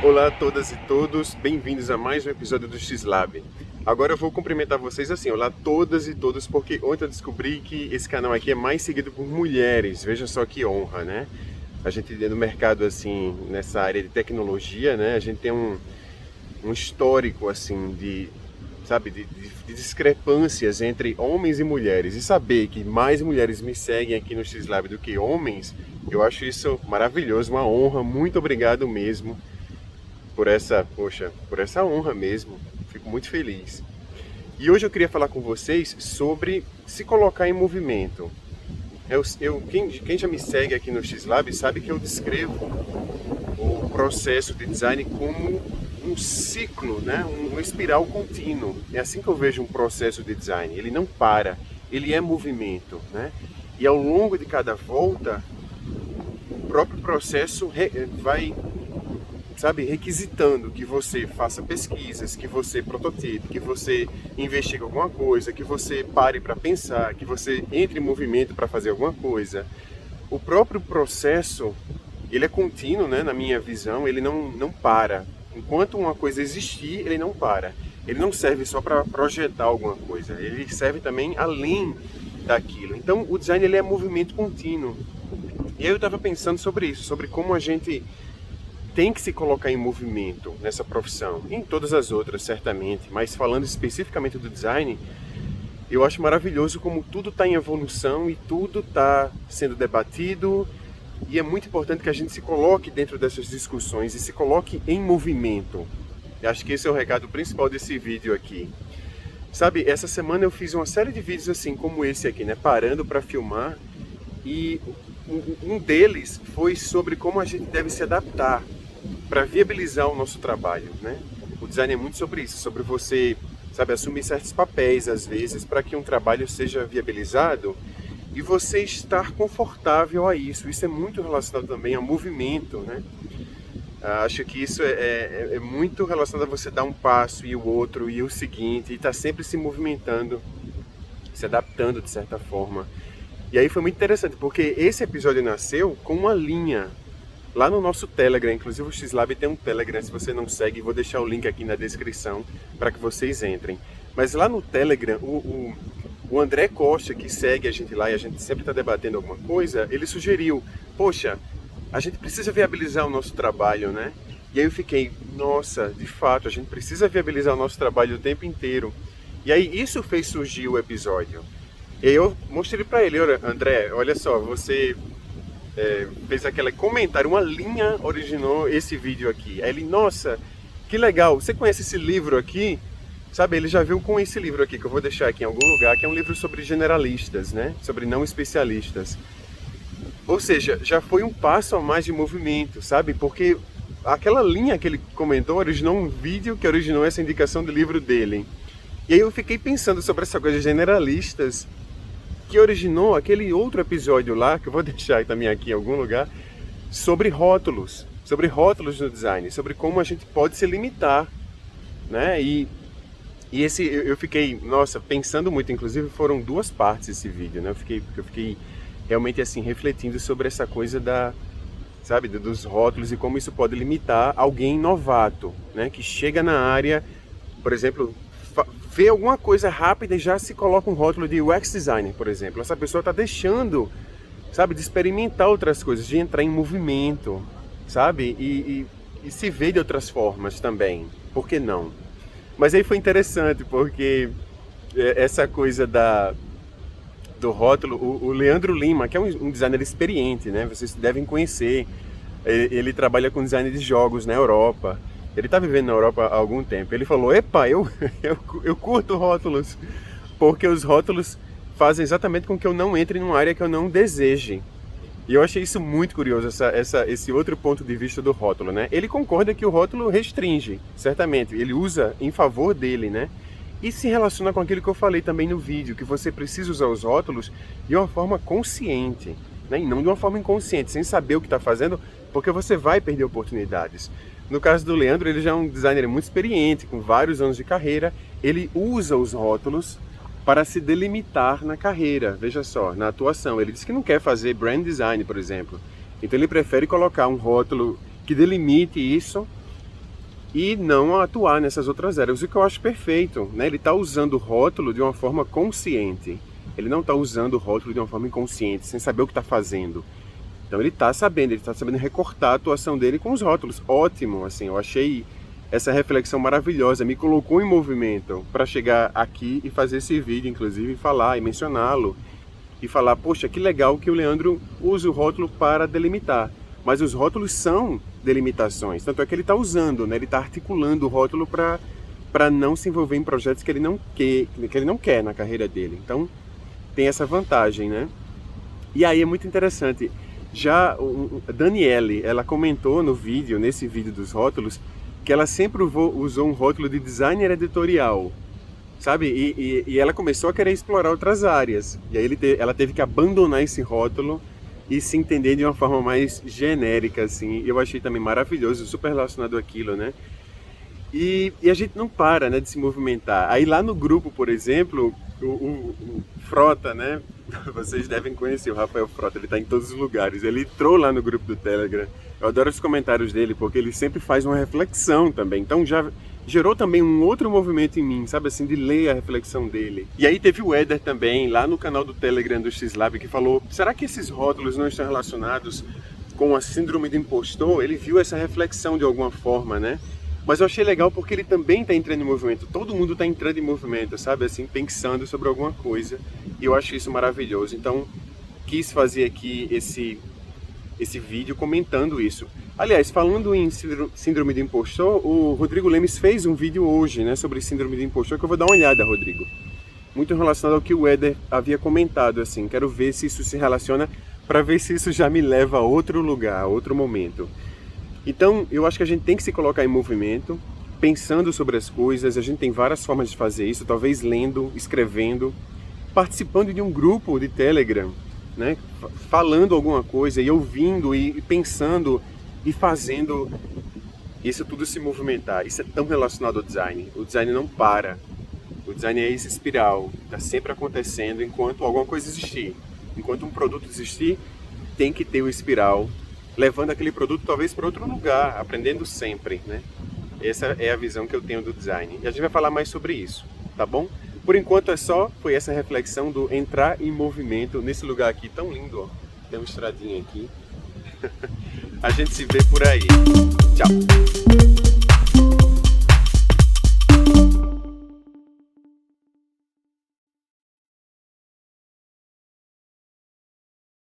Olá a todas e todos, bem-vindos a mais um episódio do X-Lab. Agora eu vou cumprimentar vocês assim, olá todas e todos, porque ontem eu descobri que esse canal aqui é mais seguido por mulheres, veja só que honra, né? A gente no mercado assim, nessa área de tecnologia, né? A gente tem um histórico assim de, sabe, de discrepâncias entre homens e mulheres. E saber que mais mulheres me seguem aqui no X-Lab do que homens, eu acho isso maravilhoso, uma honra, muito obrigado mesmo por essa honra mesmo. Fico muito feliz. E hoje eu queria falar com vocês sobre se colocar em movimento. Quem já me segue aqui no X-Lab sabe que eu descrevo o processo de design como um ciclo, né? Uma espiral contínua. É assim que eu vejo um processo de design. Ele não para, ele é movimento, né? E ao longo de cada volta, o próprio processo vai, sabe, requisitando que você faça pesquisas, que você prototipe, que você investigue alguma coisa, que você pare para pensar, que você entre em movimento para fazer alguma coisa. O próprio processo, ele é contínuo, né, na minha visão, ele não para. Enquanto uma coisa existir, ele não para. Ele não serve só para projetar alguma coisa, ele serve também além daquilo. Então, o design ele é movimento contínuo. E aí eu estava pensando sobre isso, sobre como a gente tem que se colocar em movimento nessa profissão, e em todas as outras, certamente, mas falando especificamente do design, eu acho maravilhoso como tudo está em evolução e tudo está sendo debatido, e é muito importante que a gente se coloque dentro dessas discussões e se coloque em movimento. Eu acho que esse é o recado principal desse vídeo aqui. Sabe, essa semana eu fiz uma série de vídeos assim como esse aqui, né, parando para filmar, e um deles foi sobre como a gente deve se adaptar para viabilizar o nosso trabalho, né? O design é muito sobre isso, sobre você, sabe, assumir certos papéis às vezes para que um trabalho seja viabilizado e você estar confortável a isso. Isso é muito relacionado também a movimento, né? Acho que isso é muito relacionado a você dar um passo e o outro e o seguinte, e estar sempre se movimentando, se adaptando de certa forma. E aí foi muito interessante, porque esse episódio nasceu com uma linha lá no nosso Telegram. Inclusive o X-Lab tem um Telegram, se você não segue, vou deixar o link aqui na descrição para que vocês entrem. Mas lá no Telegram, o André Costa, que segue a gente lá e a gente sempre está debatendo alguma coisa, ele sugeriu, poxa, a gente precisa viabilizar o nosso trabalho, né? E aí eu fiquei, nossa, de fato, a gente precisa viabilizar o nosso trabalho o tempo inteiro. E aí isso fez surgir o episódio. E aí eu mostrei para ele, olha, André, olha só, você fez aquele comentário, uma linha originou esse vídeo aqui. Aí ele, nossa, que legal, você conhece esse livro aqui? Sabe, ele já viu com esse livro aqui, que eu vou deixar aqui em algum lugar, que é um livro sobre generalistas, né? Sobre não especialistas. Ou seja, já foi um passo a mais de movimento, sabe? Porque aquela linha que ele comentou originou um vídeo que originou essa indicação do livro dele. E aí eu fiquei pensando sobre essa coisa de generalistas, que originou aquele outro episódio lá, que eu vou deixar também aqui em algum lugar, sobre rótulos no design, sobre como a gente pode se limitar, né? E esse eu fiquei, nossa, pensando muito, inclusive foram duas partes esse vídeo, né? Eu fiquei realmente assim refletindo sobre essa coisa sabe, dos rótulos e como isso pode limitar alguém novato, né? Que chega na área, por exemplo, vê alguma coisa rápida e já se coloca um rótulo de UX designer, por exemplo. Essa pessoa está deixando, sabe, de experimentar outras coisas, de entrar em movimento, sabe, e se ver de outras formas também. Por que não? Mas aí foi interessante, porque essa coisa do rótulo, o Leandro Lima, que é um designer experiente, né? Vocês devem conhecer. Ele trabalha com design de jogos na Europa. Ele está vivendo na Europa há algum tempo. Ele falou, epa, eu curto rótulos, porque os rótulos fazem exatamente com que eu não entre numa área que eu não deseje. E eu achei isso muito curioso, esse outro ponto de vista do rótulo, né? Ele concorda que o rótulo restringe, certamente. Ele usa em favor dele, né? E se relaciona com aquilo que eu falei também no vídeo, que você precisa usar os rótulos de uma forma consciente, né? E não de uma forma inconsciente, sem saber o que está fazendo, porque você vai perder oportunidades. No caso do Leandro, ele já é um designer muito experiente, com vários anos de carreira. Ele usa os rótulos para se delimitar na carreira, veja só, na atuação. Ele diz que não quer fazer brand design, por exemplo. Então ele prefere colocar um rótulo que delimite isso e não atuar nessas outras áreas, o que eu acho perfeito, né? Ele está usando o rótulo de uma forma consciente, ele não está usando o rótulo de uma forma inconsciente, sem saber o que está fazendo. Então ele está sabendo recortar a atuação dele com os rótulos. Ótimo, assim, eu achei essa reflexão maravilhosa, me colocou em movimento para chegar aqui e fazer esse vídeo, inclusive, falar e mencioná-lo. E falar, poxa, que legal que o Leandro usa o rótulo para delimitar. Mas os rótulos são delimitações, tanto é que ele está usando, né? Ele está articulando o rótulo para não se envolver em projetos que ele não quer na carreira dele. Então tem essa vantagem, né? E aí é muito interessante. Já a Daniele, ela comentou no vídeo, nesse vídeo dos rótulos, que ela sempre usou um rótulo de designer editorial, sabe? E ela começou a querer explorar outras áreas. E aí ela teve que abandonar esse rótulo e se entender de uma forma mais genérica, assim. Eu achei também maravilhoso, super relacionado àquilo, né? E a gente não para, né, de se movimentar. Aí lá no grupo, por exemplo, o Frota, né? Vocês devem conhecer o Rafael Frota, ele está em todos os lugares. Ele entrou lá no grupo do Telegram. Eu adoro os comentários dele, porque ele sempre faz uma reflexão também. Então já gerou também um outro movimento em mim, sabe assim, de ler a reflexão dele. E aí teve o Éder também, lá no canal do Telegram do X-Lab, que falou, será que esses rótulos não estão relacionados com a síndrome do impostor? Ele viu essa reflexão de alguma forma, né? Mas eu achei legal porque ele também está entrando em movimento. Todo mundo está entrando em movimento, sabe? Assim, pensando sobre alguma coisa. E eu acho isso maravilhoso. Então, quis fazer aqui esse vídeo comentando isso. Aliás, falando em síndrome do impostor, o Rodrigo Lemes fez um vídeo hoje, né, sobre síndrome do impostor, que eu vou dar uma olhada, Rodrigo. Muito relacionado ao que o Éder havia comentado, assim. Quero ver se isso se relaciona, para ver se isso já me leva a outro lugar, a outro momento. Então, eu acho que a gente tem que se colocar em movimento, pensando sobre as coisas. A gente tem várias formas de fazer isso, talvez lendo, escrevendo, participando de um grupo de Telegram, né? Falando alguma coisa e ouvindo e pensando e fazendo isso tudo se movimentar. Isso é tão relacionado ao design. O design não para. O design é essa espiral, está sempre acontecendo enquanto alguma coisa existir. Enquanto um produto existir, tem que ter o espiral, levando aquele produto talvez para outro lugar, aprendendo sempre, né? Essa é a visão que eu tenho do design. E a gente vai falar mais sobre isso, tá bom? Por enquanto foi essa reflexão do entrar em movimento nesse lugar aqui tão lindo, ó. Tem uma estradinha aqui. A gente se vê por aí. Tchau!